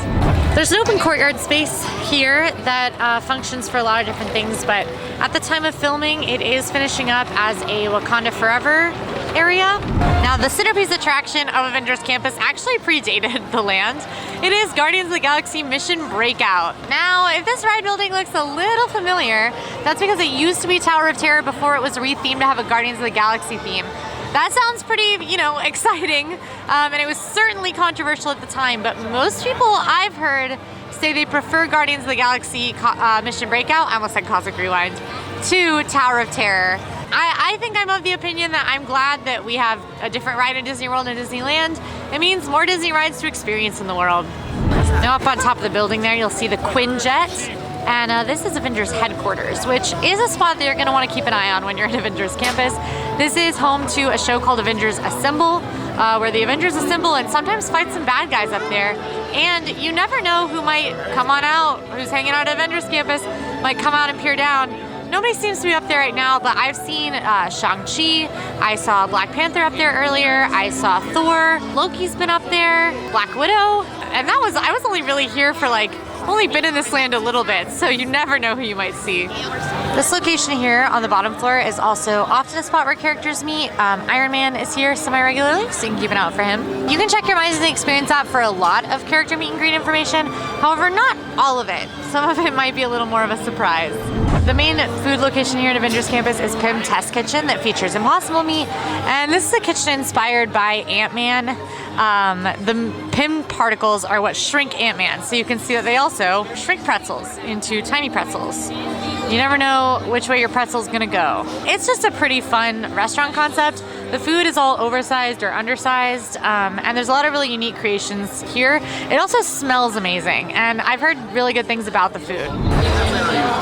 S1: There's an open courtyard space here that functions for a lot of different things, but at the time of filming, it is finishing up as a Wakanda Forever area. Now, the centerpiece attraction of Avengers Campus actually predated the land. It is Guardians of the Galaxy Mission Breakout. Now, if this ride building looks a little familiar, that's because it used to be Tower of Terror before it was rethemed to have a Guardians of the Galaxy theme. That sounds pretty, exciting, and it was certainly controversial at the time, but most people I've heard say they prefer Guardians of the Galaxy Mission Breakout, I almost said Cosmic Rewind, to Tower of Terror. I think I'm of the opinion that I'm glad that we have a different ride in Disney World and Disneyland. It means more Disney rides to experience in the world. Now up on top of the building there, you'll see the Quinjet. And this is Avengers headquarters, which is a spot that you're going to want to keep an eye on when you're at Avengers Campus. This is home to a show called Avengers Assemble, where the Avengers assemble and sometimes fight some bad guys up there. And you never know who might come on out, who's hanging out at Avengers Campus, might come out and peer down. Nobody seems to be up there right now, but I've seen Shang-Chi, I saw Black Panther up there earlier, I saw Thor, Loki's been up there, Black Widow, and I was only really here for only been in this land a little bit, so you never know who you might see. This location here on the bottom floor is also often a spot where characters meet. Iron Man is here semi-regularly, so you can keep an eye out for him. You can check your My Disney Experience app for a lot of character meet and greet information, however, not all of it. Some of it might be a little more of a surprise. The main food location here at Avengers Campus is Pym Test Kitchen that features Impossible Meat, and this is a kitchen inspired by Ant-Man. The Pym particles are what shrink Ant-Man, so you can see that they also shrink pretzels into tiny pretzels. You never know which way your pretzel's gonna go. It's just a pretty fun restaurant concept. The food is all oversized or undersized, and there's a lot of really unique creations here. It also smells amazing, and I've heard really good things about the food.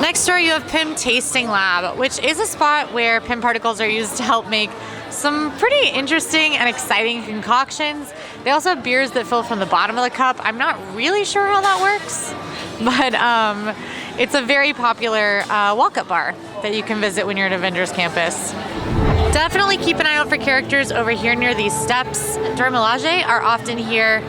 S1: Next door you have Pym Tasting Lab, which is a spot where Pym particles are used to help make some pretty interesting and exciting concoctions. They also have beers that fill from the bottom of the cup. I'm not really sure how that works, but it's a very popular walk-up bar that you can visit when you're at Avengers Campus. Definitely keep an eye out for characters over here near these steps. Dora Milaje are often here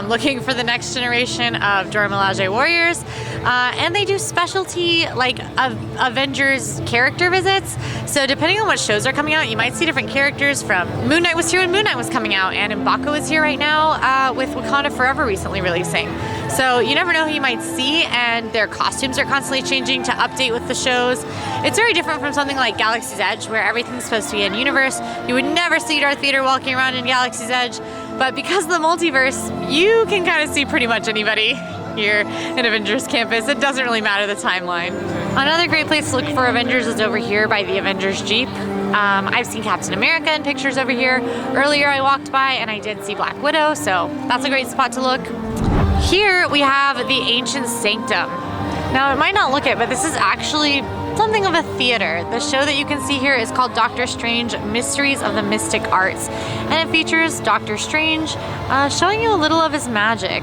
S1: looking for the next generation of Dora Milaje warriors. And they do specialty Avengers character visits. So depending on what shows are coming out, you might see different characters from Moon Knight was here when Moon Knight was coming out, and M'Baku is here right now with Wakanda Forever recently releasing. So you never know who you might see, and their costumes are constantly changing to update with the shows. It's very different from something like Galaxy's Edge, where everything's supposed to be in universe. You would never see Darth Vader walking around in Galaxy's Edge, but because of the multiverse, you can kind of see pretty much anybody here in Avengers Campus. It doesn't really matter the timeline. Another great place to look for Avengers is over here by the Avengers Jeep. I've seen Captain America in pictures over here. Earlier I walked by and I did see Black Widow, so that's a great spot to look. Here we have the Ancient Sanctum. Now it might not look it, but this is actually something of a theater. The show that you can see here is called Doctor Strange Mysteries of the Mystic Arts, and it features Doctor Strange showing you a little of his magic.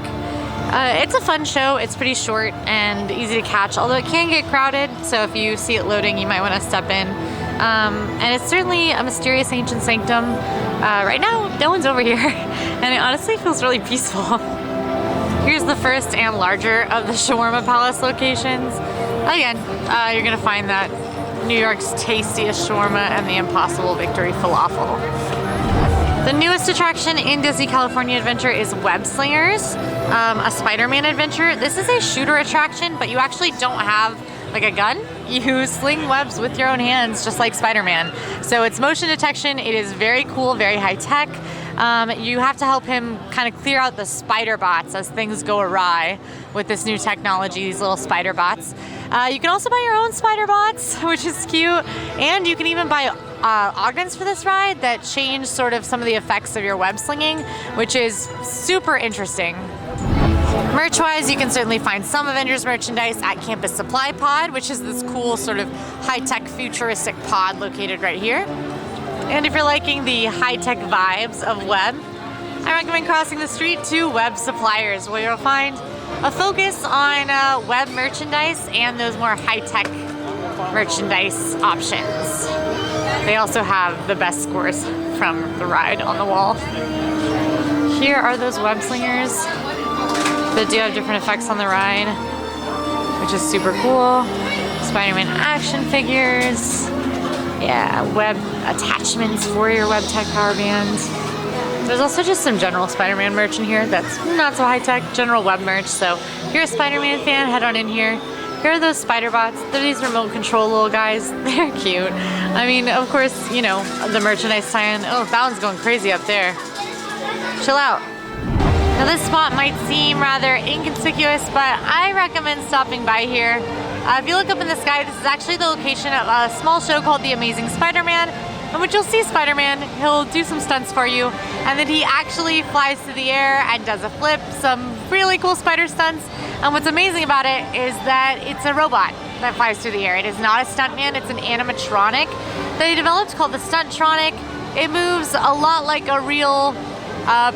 S1: It's a fun show. It's pretty short and easy to catch, although it can get crowded, so if you see it loading you might want to step in. And it's certainly a mysterious ancient sanctum. Right now no one's over here and it honestly feels really peaceful. Here's the first and larger of the Shawarma Palace locations. Again, you're gonna find that New York's tastiest shawarma and the Impossible Victory falafel. The newest attraction in Disney California Adventure is Web Slingers, a Spider-Man adventure. This is a shooter attraction, but you actually don't have like a gun. You sling webs with your own hands, just like Spider-Man. So it's motion detection. It is very cool, very high tech. You have to help him kind of clear out the spider bots as things go awry with this new technology, these little spider bots. You can also buy your own spider bots, which is cute, and you can even buy augments for this ride that change sort of some of the effects of your web slinging, which is super interesting. Merch-wise, you can certainly find some Avengers merchandise at Campus Supply Pod, which is this cool sort of high-tech futuristic pod located right here. And if you're liking the high-tech vibes of web, I recommend crossing the street to Web Suppliers, where you'll find a focus on web merchandise and those more high-tech merchandise options. They also have the best scores from the ride on the wall. Here are those web slingers that do have different effects on the ride, which is super cool. Spider-Man action figures. Yeah, web attachments for your web tech power band. There's also just some general Spider-Man merch in here that's not so high tech, general web merch. So if you're a Spider-Man fan, head on in here. Here are those spider bots. They're these remote control little guys. They're cute. I mean, of course, you know, the merchandise tie-in. Oh, that one's going crazy up there. Chill out. Now this spot might seem rather inconspicuous, but I recommend stopping by here. If you look up in the sky, this is actually the location of a small show called The Amazing Spider-Man, in which you'll see Spider-Man. He'll do some stunts for you, and then he actually flies through the air and does a flip, some really cool spider stunts. And what's amazing about it is that it's a robot that flies through the air. It is not a stuntman, it's an animatronic that he developed called the Stuntronic. It moves a lot like a real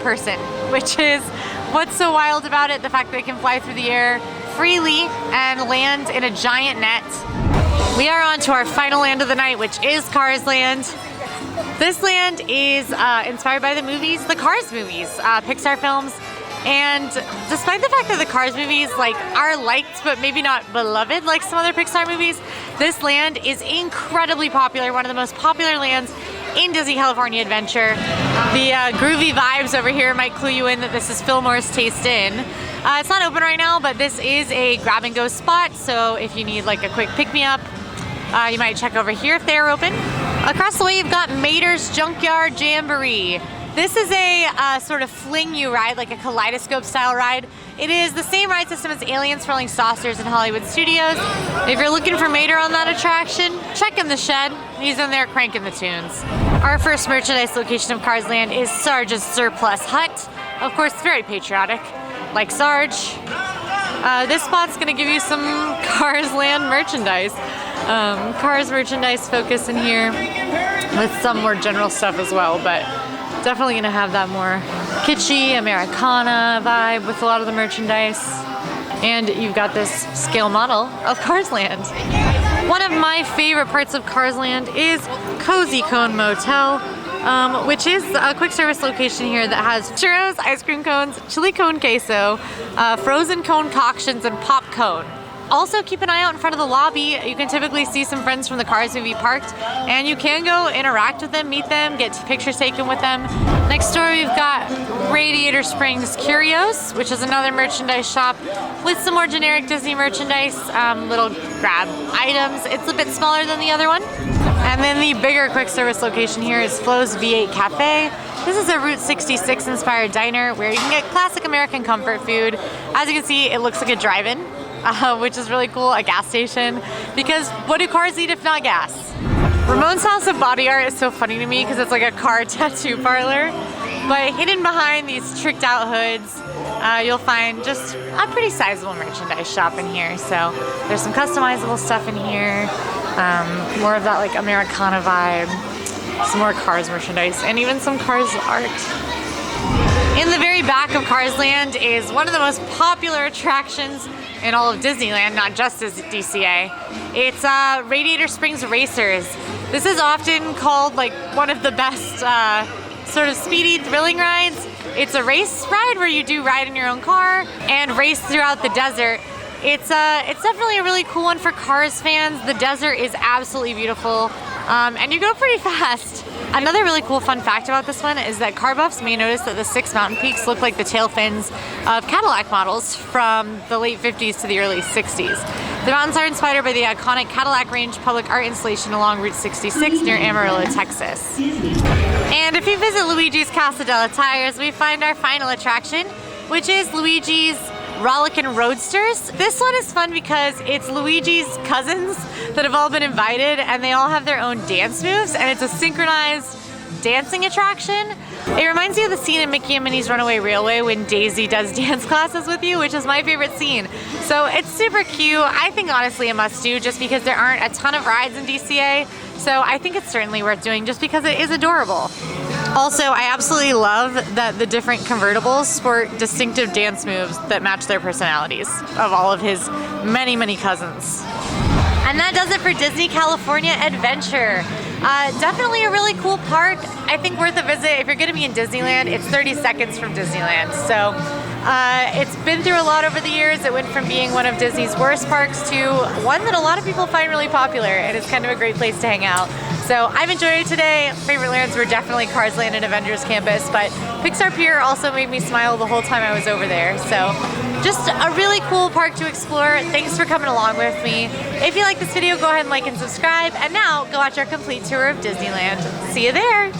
S1: person, which is what's so wild about it, the fact that it can fly through the air freely and land in a giant net. We are on to our final land of the night, which is Cars Land. This land is inspired by the movies, the Cars movies, Pixar films. And despite the fact that the Cars movies are liked but maybe not beloved like some other Pixar movies, this land is incredibly popular, one of the most popular lands in Disney California Adventure. The groovy vibes over here might clue you in that this is Fillmore's Taste Inn. It's not open right now, but this is a grab and go spot, so if you need like a quick pick-me-up, you might check over here if they're open. Across the way you've got Mater's Junkyard Jamboree. This is a sort of fling you ride, like a kaleidoscope style ride. It is the same ride system as Aliens Swirling Saucers in Hollywood Studios. If you're looking for Mater on that attraction, check in the shed. He's in there cranking the tunes. Our first merchandise location of Cars Land is Sarge's Surplus Hut. Of course, very patriotic, like Sarge. This spot's gonna give you some Cars Land merchandise. Cars merchandise focus in here with some more general stuff as well, but definitely gonna have that more kitschy Americana vibe with a lot of the merchandise. And you've got this scale model of Cars Land. One of my favorite parts of Cars Land is Cozy Cone Motel, which is a quick service location here that has churros, ice cream cones, chili cone queso, frozen cone concoctions, and pop cone. Also keep an eye out in front of the lobby. You can typically see some friends from the Cars movie parked, and you can go interact with them, meet them, get pictures taken with them. Next door we've got Radiator Springs Curios, which is another merchandise shop with some more generic Disney merchandise, little grab items. It's a bit smaller than the other one. And then the bigger quick service location here is Flo's V8 Cafe. This is a Route 66 inspired diner where you can get classic American comfort food. As you can see, it looks like a drive-in. Which is really cool, a gas station, because what do cars need if not gas? Ramon's House of Body Art is so funny to me because it's like a car tattoo parlor. But hidden behind these tricked out hoods, you'll find just a pretty sizable merchandise shop in here. So there's some customizable stuff in here, more of that like Americana vibe, some more Cars merchandise, and even some Cars art. In the very back of Cars Land is one of the most popular attractions in all of Disneyland, not just as DCA. It's Radiator Springs Racers. This is often called like one of the best sort of speedy, thrilling rides. It's a race ride where you do ride in your own car and race throughout the desert. It's definitely a really cool one for Cars fans. The desert is absolutely beautiful, and you go pretty fast. Another really cool fun fact about this one is that car buffs may notice that the 6 mountain peaks look like the tail fins of Cadillac models from the late 50s to the early 60s. The mountains are inspired by the iconic Cadillac Range public art installation along Route 66 near Amarillo, Texas. And if you visit Luigi's Casa della Tires, we find our final attraction, which is Luigi's Rollickin' Roadsters. This one is fun because it's Luigi's cousins that have all been invited, and they all have their own dance moves, and it's a synchronized dancing attraction. It reminds you of the scene in Mickey and Minnie's Runaway Railway when Daisy does dance classes with you, which is my favorite scene. So it's super cute. I think honestly a must do just because there aren't a ton of rides in DCA. So I think it's certainly worth doing just because it is adorable. Also, I absolutely love that the different convertibles sport distinctive dance moves that match their personalities of all of his many, many cousins. And that does it for Disney California Adventure. Definitely a really cool park. I think worth a visit. If you're going to be in Disneyland, it's 30 seconds from Disneyland. So it's been through a lot over the years. It went from being one of Disney's worst parks to one that a lot of people find really popular, and it's kind of a great place to hang out. So I've enjoyed it today. Favorite lands were definitely Cars Land and Avengers Campus, but Pixar Pier also made me smile the whole time I was over there. So just a really cool park to explore. Thanks for coming along with me. If you like this video, go ahead and like and subscribe. And now go watch our complete tour of Disneyland. See you there.